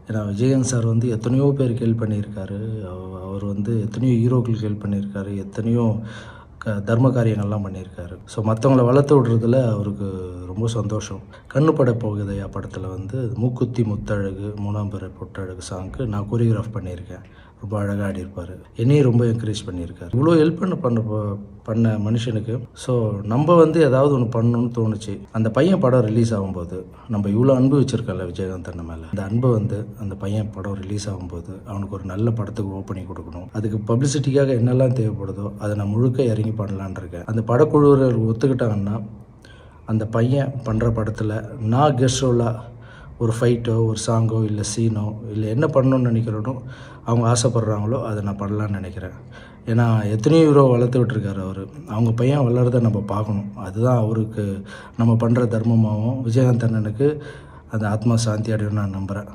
ஏன்னா விஜயகாந்த் சார் வந்து எத்தனையோ பேருக்கு ஹெல்ப் பண்ணியிருக்காரு. அவர் வந்து எத்தனையோ ஹீரோக்களுக்கு ஹெல்ப் பண்ணியிருக்காரு. எத்தனையோ தர்ம காரியங்கள்லாம் பண்ணியிருக்காரு. ஸோ மற்றவங்கள வளர்த்து விடுறதுல அவருக்கு ரொம்ப சந்தோஷம். கண்ணு பட போகுதையா படத்தில் வந்து மூக்குத்தி முத்தழகு மூணாம்பரை பொட்டழகு சாங்க்கு நான் கோரியோகிராஃப் பண்ணியிருக்கேன். ரொம்ப அழகாக ஆடியிருப்பார். என்னையும் ரொம்ப என்கரேஜ் பண்ணியிருக்காரு. இவ்வளோ ஹெல்ப் பண்ண மனுஷனுக்கு ஸோ நம்ம வந்து ஏதாவது ஒன்று பண்ணணும்னு தோணுச்சு. அந்த பையன் படம் ரிலீஸ் ஆகும்போது நம்ம இவ்வளோ அன்பு வச்சுருக்கோம்ல விஜயகாந்த் அண்ணன் மேலே, அந்த அன்பை வந்து அந்த பையன் படம் ரிலீஸ் ஆகும்போது அவனுக்கு ஒரு நல்ல படத்துக்கு ஓப்பனிங் கொடுக்கணும். அதுக்கு பப்ளிசிட்டிக்காக என்னெல்லாம் தேவைப்படுதோ அதை நான் முழுக்க இறங்கி பண்ணலான் இருக்கேன். அந்த படக்குழுவினர் ஒத்துக்கிட்டாங்கன்னா அந்த பையன் பண்ணுற படத்தில் நான் கெஸ்ட் ரோலாக ஒரு ஃபைட்டோ ஒரு சாங்கோ இல்லை சீனோ இல்லை என்ன பண்ணணும்னு நினைக்கிறனோ அவங்க ஆசைப்பட்றாங்களோ அதை நான் பண்ணலான்னு நினைக்கிறேன். ஏன்னா எத்தனையோ ஹீரோ வளர்த்து விட்டுருக்காரு அவர். அவங்க பையன் வளர்றதை நம்ம பார்க்கணும். அதுதான் அவருக்கு நம்ம பண்ணுற தர்மமாகவும் விஜயகாந்த் அண்ணனுக்கு அந்த ஆத்மா சாந்தி அடையும்னு நான் நம்புகிறேன்.